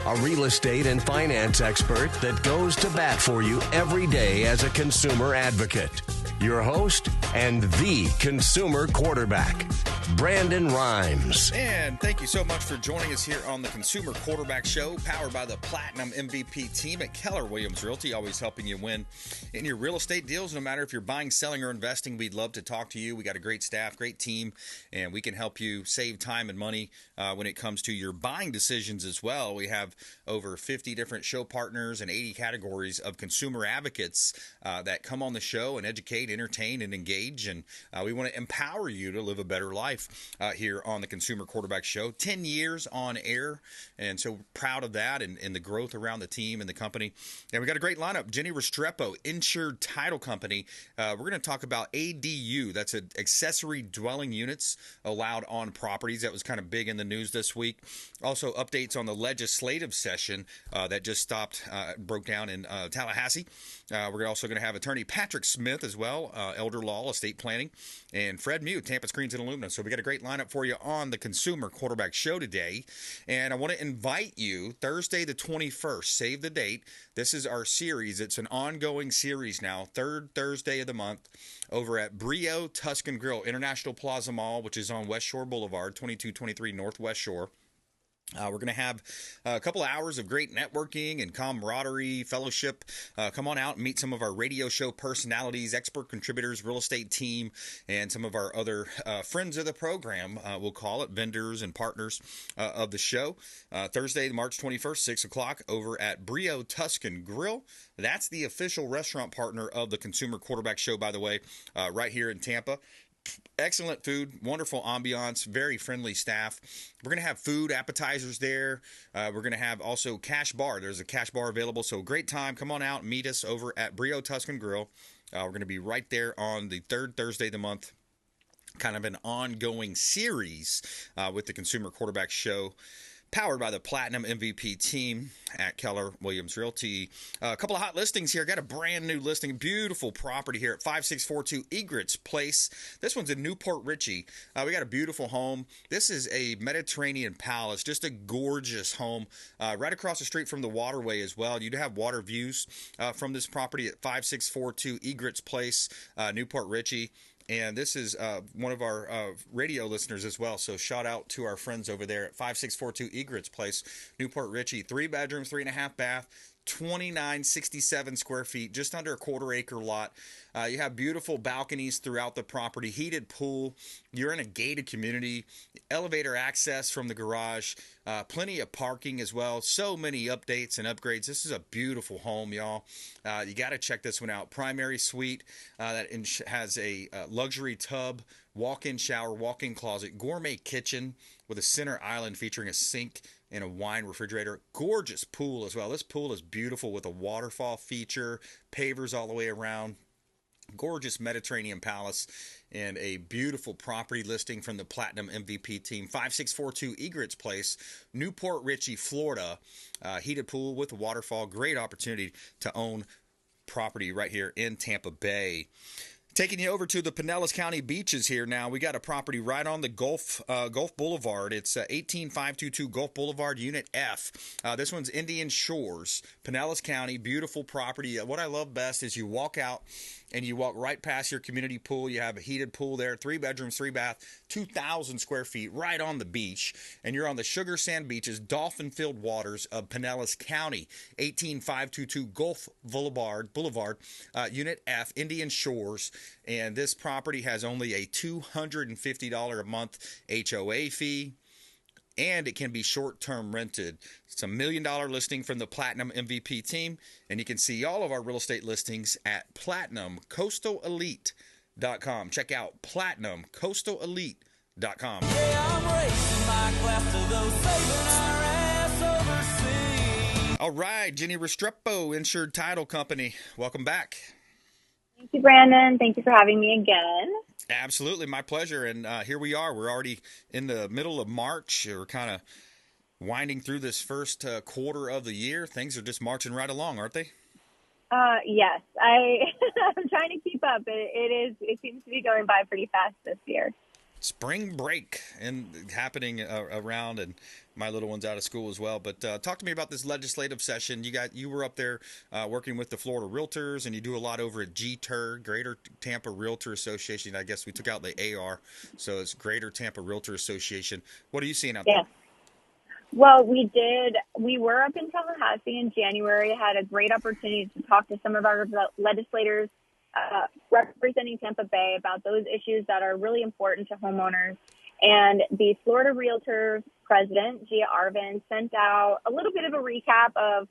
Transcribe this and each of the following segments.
a real estate and finance expert that goes to bat for you every day as a consumer advocate. Your host and the consumer quarterback, Brandon Rhymes. And thank you so much for joining us here on the Consumer Quarterback Show, powered by the Platinum MVP team at Keller Realty, always helping you win in your real estate deals. No matter if you're buying, selling, or investing, we'd love to talk to you. We got a great staff, great team, and we can help you save time and money when it comes to your buying decisions as well. We have over 50 different show partners and 80 categories of consumer advocates that come on the show and educate, entertain, and engage. And we want to empower you to live a better life here on the Consumer Quarterback Show. 10 years on air, and so proud of that and the growth around the team and the company. And we got a great lineup. Jennie Restrepo, Insured Title Company. We're going to talk about ADU. That's accessory dwelling units allowed on properties. That was kind of big in the news this week. Also, updates on the legislative session that just broke down in Tallahassee. We're also going to have attorney Patrick Smith as well, elder law, estate planning, and Fred Mew, Tampa Screens and Aluminum. So we got a great lineup for you on the Consumer Quarterback Show today. And I want to invite you Thursday the 21st. Save the date. This is our series. It's an ongoing series now, third Thursday of the month, over at Brio Tuscan Grill, International Plaza Mall, which is on West Shore Boulevard, 2223 Northwest Shore. We're going to have a couple hours of great networking and camaraderie, fellowship. Come on out and meet some of our radio show personalities, expert contributors, real estate team, and some of our other friends of the program, we'll call it, vendors and partners of the show. Thursday, March 21st, 6 o'clock, over at Brio Tuscan Grill. That's the official restaurant partner of the Consumer Quarterback Show, by the way, right here in Tampa. Excellent food, wonderful ambiance, very friendly staff. We're going to have food, appetizers there. We're going to have also cash bar. There's a cash bar available, so great time. Come on out and meet us over at Brio Tuscan Grill. We're going to be right there on the third Thursday of the month. Kind of an ongoing series with the Consumer Quarterback Show, powered by the Platinum MVP team at Keller Realty. A couple of hot listings here. Got a brand new listing, beautiful property here at 5642 Egret's Place. This one's in Newport Richey. We got a beautiful home. This is a Mediterranean palace, just a gorgeous home right across the street from the waterway as well. You'd have water views from this property at 5642 Egret's Place, Newport Richey. And this is one of our radio listeners as well. So shout out to our friends over there at 5642 Egret's Place, Newport Richey. 3 bedrooms, 3.5 bath, 2967 square feet, just under a quarter-acre lot. You have beautiful balconies throughout the property, heated pool. You're in a gated community, elevator access from the garage, plenty of parking as well. So many updates and upgrades. This is a beautiful home, y'all. You got to check this one out. Primary suite that has a luxury tub, walk-in shower, walk-in closet, gourmet kitchen with a center island featuring a sink and a wine refrigerator. Gorgeous pool as well. This pool is beautiful with a waterfall feature, pavers all the way around. Gorgeous Mediterranean palace and a beautiful property listing from the Platinum MVP team. 5642 Egret's Place, Newport Richey, Florida. Heated pool with a waterfall. Great opportunity to own property right here in Tampa Bay. Taking you over to the Pinellas County beaches here now. We got a property right on the Gulf Boulevard. It's 18522 Gulf Boulevard, Unit F. This one's Indian Shores, Pinellas County. Beautiful property. What I love best is you walk out and you walk right past your community pool. You have a heated pool there, 3 bedrooms, 3 bath, 2,000 square feet right on the beach. And you're on the sugar sand beaches, dolphin-filled waters of Pinellas County. 18522 Gulf Boulevard, Unit F, Indian Shores. And this property has only a $250 a month HOA fee, and it can be short-term rented. It's a $1 million listing from the Platinum MVP team, and you can see all of our real estate listings at PlatinumCoastalElite.com. Check out PlatinumCoastalElite.com. Yeah, I'm racing my class to those saving our ass overseas. All right, Jennie Restrepo, Insured Title Company. Welcome back. Thank you, Brandon. Thank you for having me again. Absolutely, my pleasure. And here we are. We're already in the middle of March. We're kind of winding through this first quarter of the year. Things are just marching right along, aren't they? Yes, I'm trying to keep up. It seems to be going by pretty fast this year. spring break and happening around, and my little one's out of school as well. But talk to me about this legislative session. You were up there working with the Florida Realtors, and you do a lot over at GTER, Greater Tampa Realtor Association. I guess we took out the AR, so it's Greater Tampa Realtor Association. What are you seeing out there? Well, we did. We were up in Tallahassee in January, had a great opportunity to talk to some of our legislators representing Tampa Bay about those issues that are really important to homeowners. And the Florida Realtors president, Gia Arvin, sent out a little bit of a recap of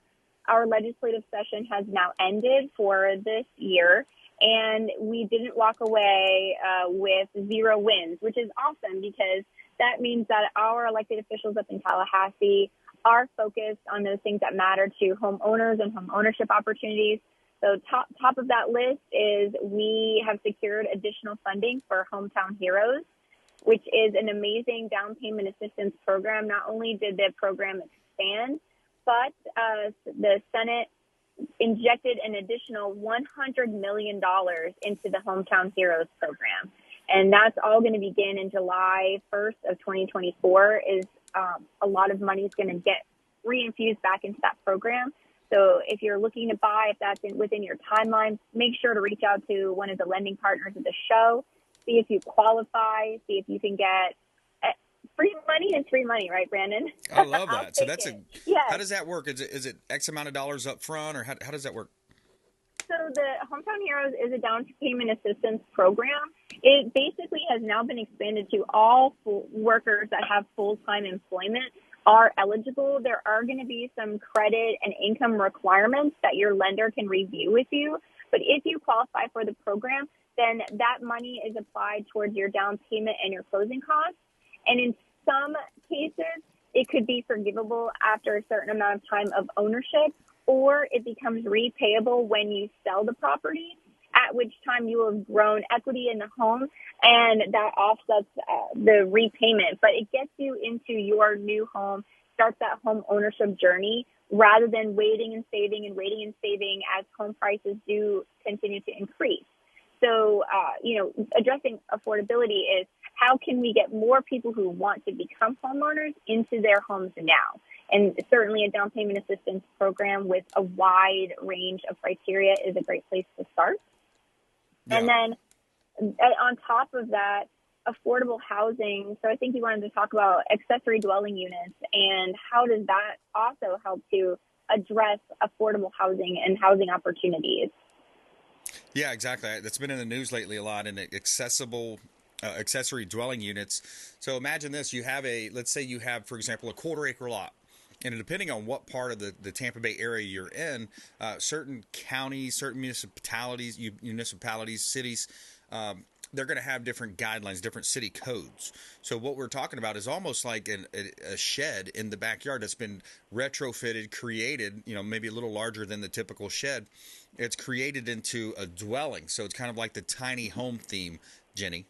our legislative session has now ended for this year. And we didn't walk away with 0 wins, which is awesome because that means that our elected officials up in Tallahassee are focused on those things that matter to homeowners and home ownership opportunities. So top of that list is we have secured additional funding for Hometown Heroes, which is an amazing down payment assistance program. Not only did the program expand, but the Senate injected an additional $100 million into the Hometown Heroes program. And that's all going to begin in July 1st of 2024 is a lot of money is going to get reinfused back into that program. So if you're looking to buy, if that's within your timeline, make sure to reach out to one of the lending partners of the show. See if you qualify. See if you can get free money is free money, right, Brandon? I love that. So that's yes. How does that work? Is it X amount of dollars up front, or how does that work? So the Hometown Heroes is a down payment assistance program. It basically has now been expanded to all workers that have full-time employment are eligible. There are going to be some credit and income requirements that your lender can review with you. But if you qualify for the program, then that money is applied towards your down payment and your closing costs. And in some cases, it could be forgivable after a certain amount of time of ownership, or it becomes repayable when you sell the property, at which time you will have grown equity in the home, and that offsets the repayment. But it gets you into your new home, starts that home ownership journey, rather than waiting and saving as home prices do continue to increase. So, addressing affordability is how can we get more people who want to become homeowners into their homes now? And certainly a down payment assistance program with a wide range of criteria is a great place to start. Yeah. And then on top of that, affordable housing. So I think you wanted to talk about accessory dwelling units and how does that also help to address affordable housing and housing opportunities? Yeah, exactly. That's been in the news lately a lot, in accessible accessory dwelling units. So imagine this. Let's say you have, for example, a 1/4 acre lot. And depending on what part of the Tampa Bay area you're in, certain counties, certain municipalities, cities, they're going to have different guidelines, different city codes. So what we're talking about is almost like a shed in the backyard that's been retrofitted, created, maybe a little larger than the typical shed. It's created into a dwelling. So it's kind of like the tiny home theme, Jennie.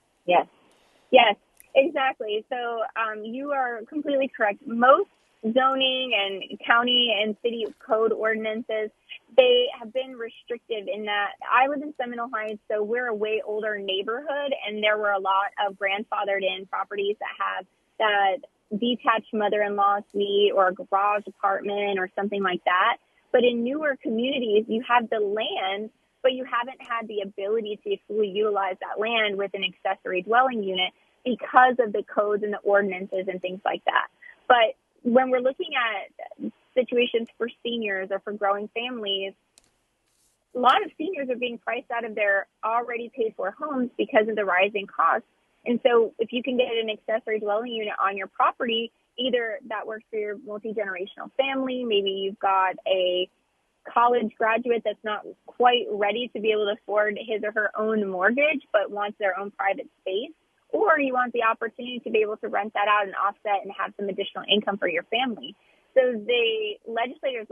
Yes, exactly. So you are completely correct. Most zoning and county and city code ordinances, they have been restrictive in that I live in Seminole Heights, so we're a way older neighborhood, and there were a lot of grandfathered in properties that have that detached mother-in-law suite or a garage apartment or something like that. But in newer communities, you have the land, but you haven't had the ability to fully utilize that land with an accessory dwelling unit because of the codes and the ordinances and things like that. But when we're looking at situations for seniors or for growing families, a lot of seniors are being priced out of their already paid for homes because of the rising costs. And so if you can get an accessory dwelling unit on your property, either that works for your multi-generational family, maybe you've got a college graduate that's not quite ready to be able to afford his or her own mortgage but wants their own private space, or you want the opportunity to be able to rent that out and offset and have some additional income for your family. So the legislature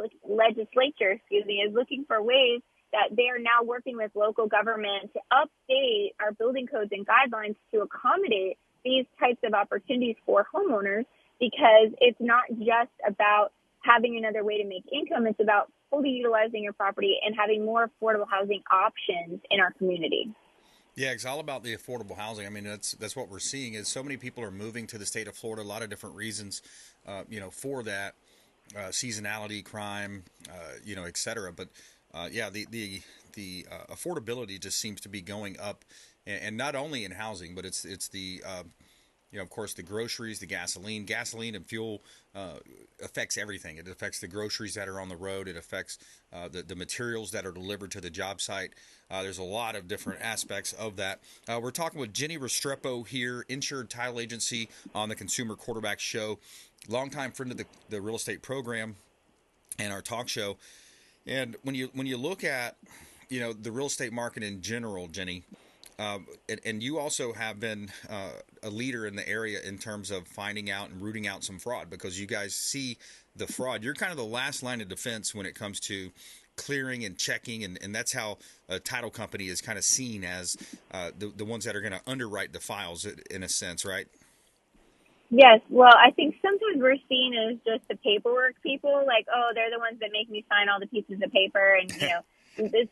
is looking for ways that they are now working with local government to update our building codes and guidelines to accommodate these types of opportunities for homeowners, because it's not just about having another way to make income. It's about fully utilizing your property and having more affordable housing options in our community. Yeah, it's all about the affordable housing. I mean, that's what we're seeing is so many people are moving to the state of Florida. A lot of different reasons, for that seasonality, crime, et cetera. But yeah, the affordability just seems to be going up, and not only in housing, but it's the of course, the groceries, the gasoline and fuel affects everything. It affects the groceries that are on the road. It affects the materials that are delivered to the job site. There's a lot of different aspects of that. We're talking with Jennie Restrepo here, Insured Title Agency, on the Consumer Quarterback Show. Longtime friend of the real estate program and our talk show. And when you look at the real estate market in general, Jennie, and you also have been a leader in the area in terms of finding out and rooting out some fraud, because you guys see the fraud. You're kind of the last line of defense when it comes to clearing and checking, and that's how a title company is kind of seen as the ones that are going to underwrite the files in a sense, right? Yes. Well, I think sometimes we're seen as just the paperwork people, like, oh, they're the ones that make me sign all the pieces of paper and, just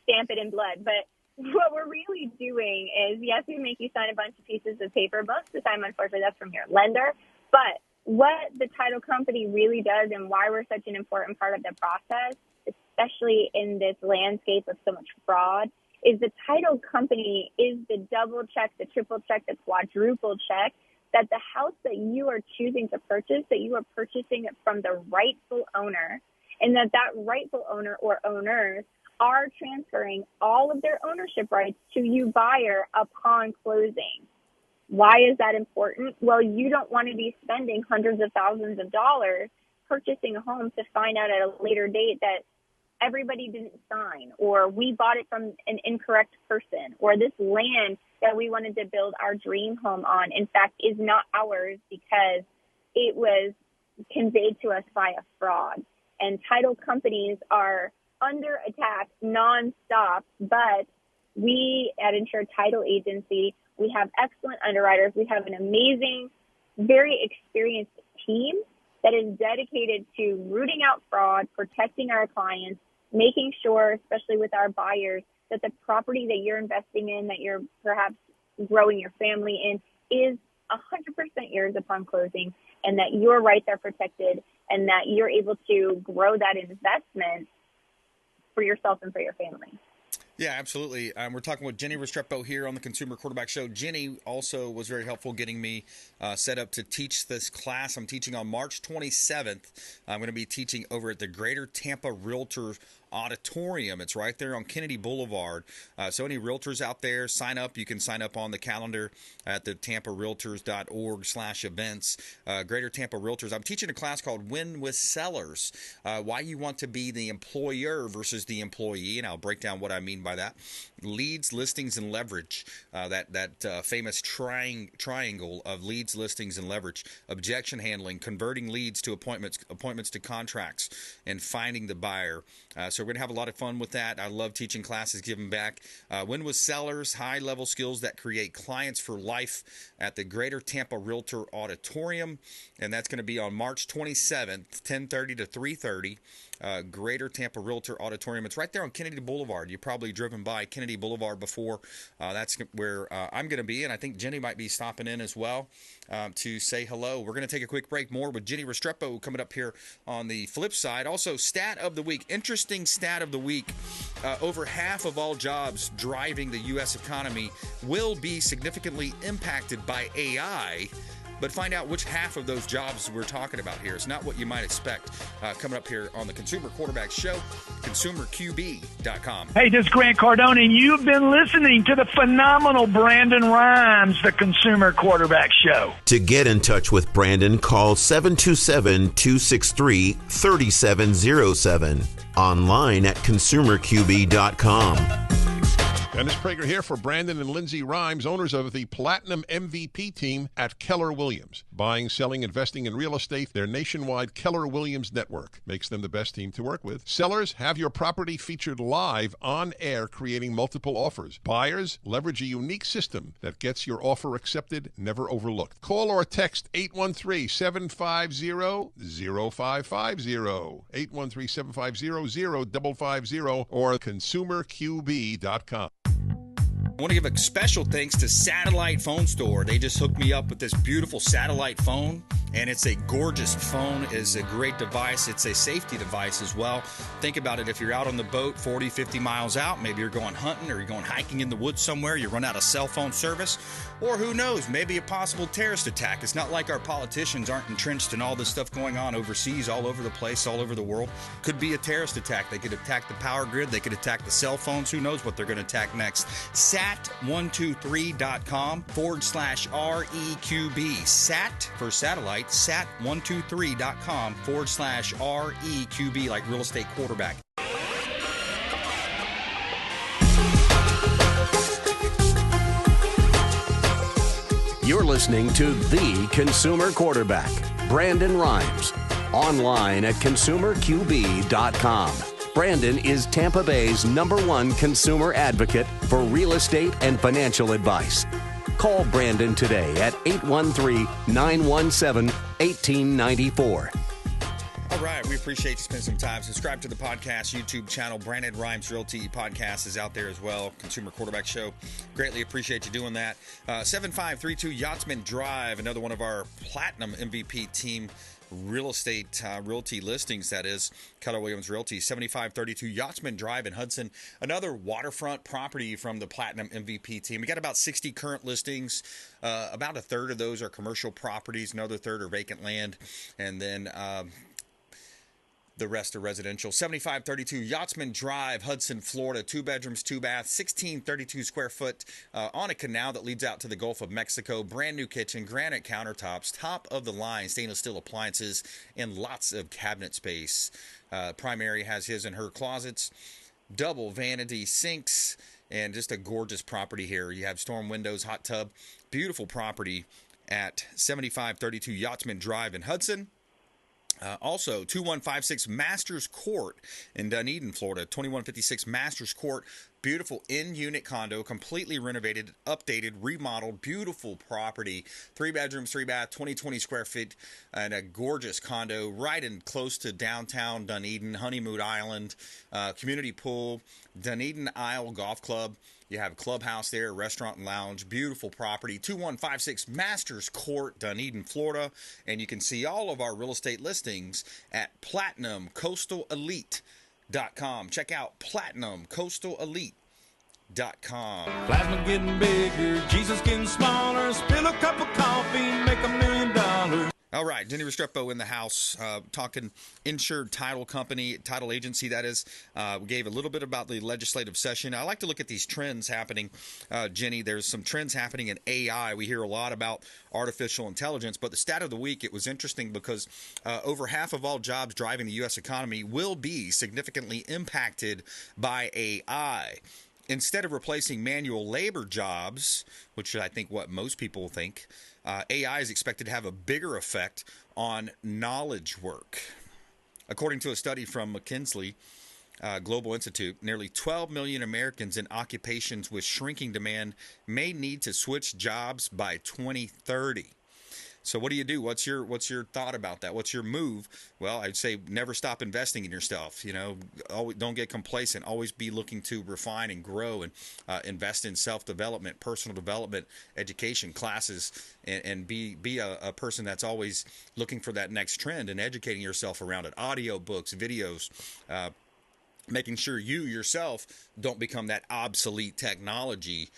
stamp it in blood. But what we're really doing is, yes, we make you sign a bunch of pieces of paper. Most of the time, unfortunately, that's from your lender. But what the title company really does, and why we're such an important part of the process, especially in this landscape of so much fraud, is the title company is the double check, the triple check, the quadruple check that the house that you are choosing to purchase, that you are purchasing it from the rightful owner, and that rightful owner or owners are transferring all of their ownership rights to you, buyer, upon closing. Why is that important? Well, you don't want to be spending hundreds of thousands of dollars purchasing a home to find out at a later date that everybody didn't sign, or we bought it from an incorrect person, or this land that we wanted to build our dream home on, in fact, is not ours because it was conveyed to us by a fraud. And title companies are under attack nonstop, but we at Insured Title Agency, we have excellent underwriters. We have an amazing, very experienced team that is dedicated to rooting out fraud, protecting our clients, making sure, especially with our buyers, that the property that you're investing in, that you're perhaps growing your family in, is 100% yours upon closing, and that your rights are protected, and that you're able to grow that investment for yourself and for your family. Yeah, absolutely. We're talking with Jennie Restrepo here on the Consumer Quarterback Show. Jennie also was very helpful getting me set up to teach this class. I'm teaching on March 27th. I'm going to be teaching over at the Greater Tampa Realtor Auditorium. It's right there on Kennedy Boulevard. So any realtors out there, sign up. You can sign up on the calendar at the tamparealtors.org/events. Greater Tampa Realtors. I'm teaching a class called Win with Sellers, why you want to be the employer versus the employee, and I'll break down what I mean by that. Leads, listings, and leverage. That famous triangle of leads, listings, and leverage. Objection handling, converting leads to appointments to contracts, and finding the buyer. So we're going to have a lot of fun with that. I love teaching classes, giving back. Win with Sellers, high-level skills that create clients for life at the Greater Tampa Realtor Auditorium. And that's going to be on March 27th, 10:30 to 3:30. Greater Tampa Realtor Auditorium. It's right there on Kennedy Boulevard. You've probably driven by Kennedy Boulevard before. That's where I'm going to be, and I think Jennie might be stopping in as well to say hello. We're going to take a quick break. More with Jennie Restrepo coming up here on the flip side. Also, stat of the week. Interesting stat of the week. Over half of all jobs driving the U.S. economy will be significantly impacted by AI. But find out which half of those jobs we're talking about here. It's not what you might expect. Coming up here on the Consumer Quarterback Show, consumerqb.com. Hey, this is Grant Cardone, and you've been listening to the phenomenal Brandon Rhymes, the Consumer Quarterback Show. To get in touch with Brandon, call 727-263-3707. Online at consumerqb.com. Dennis Prager here for Brandon and Lindsay Rhymes, owners of the Platinum MVP team at Keller Williams. Buying, selling, investing in real estate, their nationwide Keller Williams network makes them the best team to work with. Sellers, have your property featured live on air, creating multiple offers. Buyers, leverage a unique system that gets your offer accepted, never overlooked. Call or text 813-750-0550, 813-750-0550, or consumerqb.com. I want to give a special thanks to Satellite Phone Store. They just hooked me up with this beautiful satellite phone, and it's a gorgeous phone. It's a great device. It's a safety device as well. Think about it. If you're out on the boat 40, 50 miles out, maybe you're going hunting or you're going hiking in the woods somewhere, you run out of cell phone service, or who knows, maybe a possible terrorist attack. It's not like our politicians aren't entrenched in all this stuff going on overseas, all over the place, all over the world. Could be a terrorist attack. They could attack the power grid. They could attack the cell phones. Who knows what they're going to attack next. Sat123.com/REQB. Sat for satellite. Sat123.com/REQB, like real estate quarterback. You're listening to The Consumer Quarterback, Brandon Rhymes. Online at consumerqb.com. Brandon is Tampa Bay's #1 consumer advocate for real estate and financial advice. Call Brandon today at 813-917-1894. All right, we appreciate you spending some time. Subscribe to the podcast YouTube channel. Brandon Rhymes Realty podcast is out there as well. Consumer Quarterback Show. Greatly appreciate you doing that. 7532 Yachtsman Drive, another one of our Platinum MVP team real estate realty listings, that is Keller Williams Realty. 7532 Yachtsman Drive in Hudson, another waterfront property from the Platinum MVP team. We got about 60 current listings. About a third of those are commercial properties, another third are vacant land, and then the rest are residential. 7532 Yachtsman Drive, Hudson, Florida. 2 bedrooms, 2 baths, 1632 square foot on a canal that leads out to the Gulf of Mexico. Brand new kitchen, granite countertops, top of the line stainless steel appliances, and lots of cabinet space. Primary has his and her closets, double vanity sinks, and just a gorgeous property here. You have storm windows, hot tub. Beautiful property at 7532 Yachtsman Drive in Hudson. Also, 2156 Masters Court in Dunedin, Florida. 2156 Masters Court. Beautiful in-unit condo, completely renovated, updated, remodeled, beautiful property. 3 bedrooms, 3 bath, 20 square feet, and a gorgeous condo right in close to downtown Dunedin, Honeymoon Island, community pool, Dunedin Isle Golf Club. You have a clubhouse there, restaurant and lounge. Beautiful property. 2156 Masters Court, Dunedin, Florida. And you can see all of our real estate listings at PlatinumCoastalElite.com. Check out PlatinumCoastalElite.com. Plasma getting bigger, Jesus getting smaller. Spill a cup of coffee, make $1 million. All right, Jennie Restrepo in the house, talking Insured title company, title agency, that is. We gave a little bit about the legislative session. I like to look at these trends happening, Jennie. There's some trends happening in AI. We hear a lot about artificial intelligence, but the stat of the week, it was interesting because over half of all jobs driving the U.S. economy will be significantly impacted by AI. Instead of replacing manual labor jobs, which I think what most people think, AI is expected to have a bigger effect on knowledge work. According to a study from McKinsey Global Institute, nearly 12 million Americans in occupations with shrinking demand may need to switch jobs by 2030. So what do you do? What's your thought about that? What's your move? Well, I'd say never stop investing in yourself. You know, always, don't get complacent. Always be looking to refine and grow and invest in self-development, personal development, education, classes, and be a person that's always looking for that next trend and educating yourself around it. Audio books, videos, making sure you yourself don't become that obsolete technology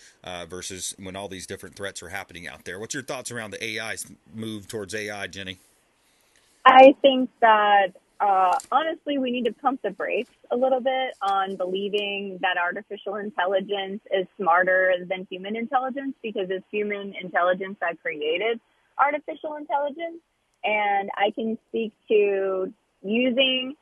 versus when all these different threats are happening out there. What's your thoughts around the AI move towards AI, Jennie? I think that, honestly, we need to pump the brakes a little bit on believing that artificial intelligence is smarter than human intelligence, because it's human intelligence that created artificial intelligence. And I can speak to using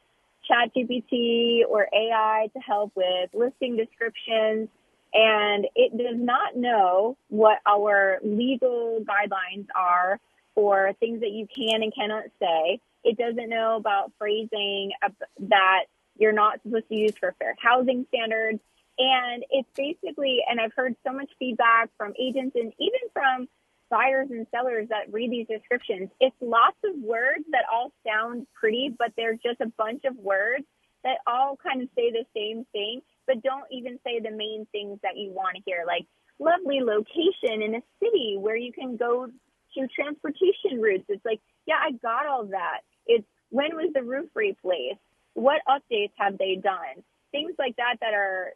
ChatGPT or AI to help with listing descriptions, and it does not know what our legal guidelines are for things that you can and cannot say. It doesn't know about phrasing that you're not supposed to use for fair housing standards. And it's basically, and I've heard so much feedback from agents and even from buyers and sellers that read these descriptions. It's lots of words that all sound pretty, but they're just a bunch of words that all kind of say the same thing, but don't even say the main things that you want to hear, like lovely location in a city where you can go to transportation routes. It's like, yeah, I got all that. It's when was the roof replaced? What updates have they done? Things like that that are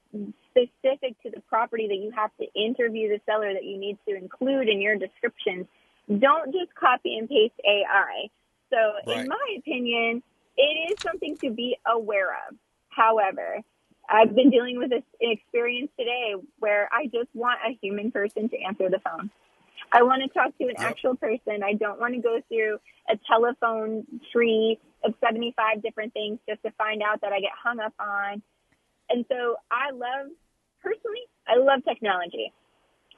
specific to the property that you have to interview the seller that you need to include in your description. Don't just copy and paste AI. So in my opinion, it is something to be aware of. However, I've been dealing with this experience today where I just want a human person to answer the phone. I want to talk to an actual person. I don't want to go through a telephone tree of 75 different things just to find out that I get hung up on. And so I love technology.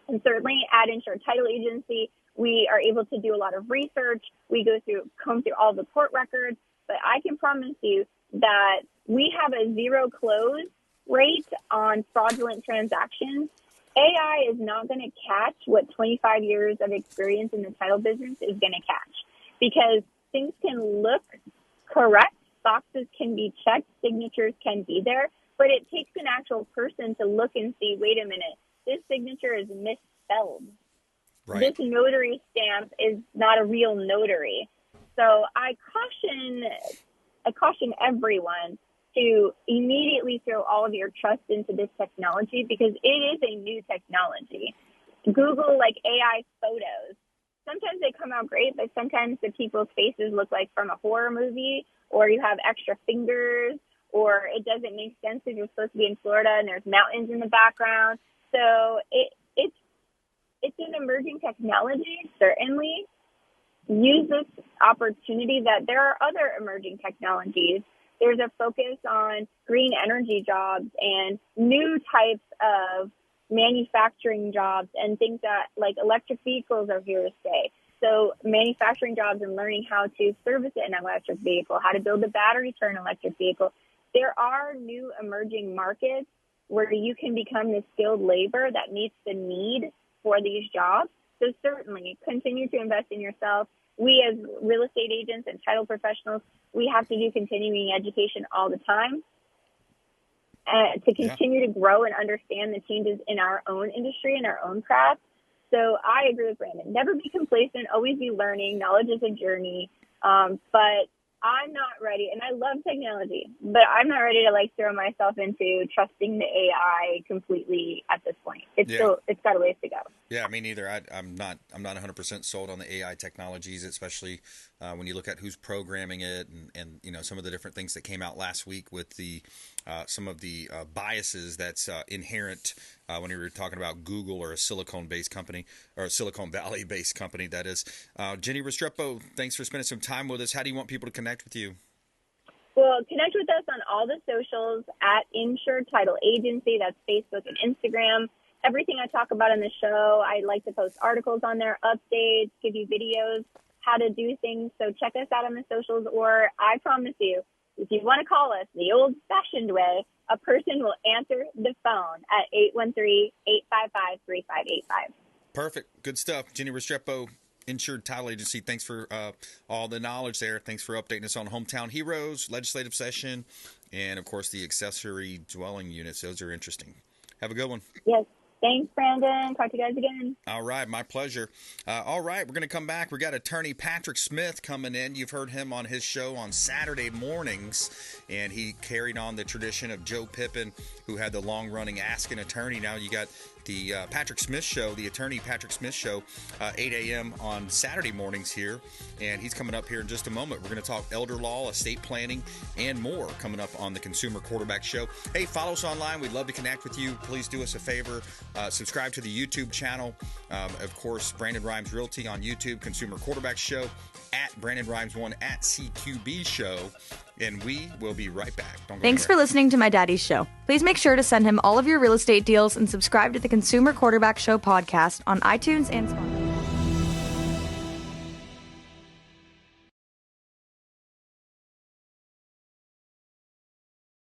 And certainly at Insured Title Agency, we are able to do a lot of research. We comb through all the court records. But I can promise you that we have a zero close rate on fraudulent transactions. AI is not going to catch what 25 years of experience in the title business is going to catch, because things can look correct, boxes can be checked, signatures can be there, but it takes an actual person to look and see, wait a minute, this signature is misspelled. Right. This notary stamp is not a real notary. So I caution everyone to immediately throw all of your trust into this technology, because it is a new technology. Google AI photos. Sometimes they come out great, but sometimes the people's faces look like from a horror movie, or you have extra fingers, or it doesn't make sense if you're supposed to be in Florida and there's mountains in the background. So it's an emerging technology, certainly. Use this opportunity that there are other emerging technologies. There's a focus on green energy jobs and new types of manufacturing jobs and things that, like, electric vehicles are here to stay. So manufacturing jobs and learning how to service an electric vehicle, how to build a battery for an electric vehicle. There are new emerging markets where you can become the skilled labor that meets the need for these jobs. So certainly continue to invest in yourself. We as real estate agents and title professionals, we have to do continuing education all the time to continue to grow and understand the changes in our own industry and our own craft. So I agree with Brandon. Never be complacent. Always be learning. Knowledge is a journey. But I'm not ready, and I love technology, but I'm not ready to throw myself into trusting the AI completely at this point. It's got a ways to go. Yeah, me neither. I'm not 100% sold on the AI technologies, especially when you look at who's programming it and some of the different things that came out last week with the some of the biases that's inherent when you were talking about Google or a Silicon-based company, or a Silicon Valley-based company, that is. Jennie Restrepo, thanks for spending some time with us. How do you want people to connect with you? Well, connect with us on all the socials at Insured Title Agency. That's Facebook and Instagram. Everything I talk about in the show, I like to post articles on there, updates, give you videos, how to do things. So check us out on the socials, or I promise you, if you want to call us the old-fashioned way, a person will answer the phone at 813-855-3585. Perfect. Good stuff. Jennie Restrepo, Insured Title Agency. Thanks for all the knowledge there. Thanks for updating us on Hometown Heroes, legislative session, and, of course, the accessory dwelling units. Those are interesting. Have a good one. Yes. Thanks, Brandon. Talk to you guys again. All right. My pleasure. All right. We're going to come back. We got attorney Patrick Smith coming in. You've heard him on his show on Saturday mornings, and he carried on the tradition of Joe Pippin, who had the long-running Ask an Attorney. Now you got the Patrick Smith Show, the attorney Patrick Smith Show, 8 a.m. on Saturday mornings here. And he's coming up here in just a moment. We're going to talk elder law, estate planning, and more coming up on the Consumer Quarterback Show. Hey, follow us online. We'd love to connect with you. Please do us a favor. Subscribe to the YouTube channel. Of course, Brandon Rhymes Realty on YouTube, Consumer Quarterback Show, at Brandon Rhymes 1, at CQB Show. And we will be right back. Thanks for listening to my daddy's show. Please make sure to send him all of your real estate deals and subscribe to the Consumer Quarterback Show podcast on iTunes and Spotify.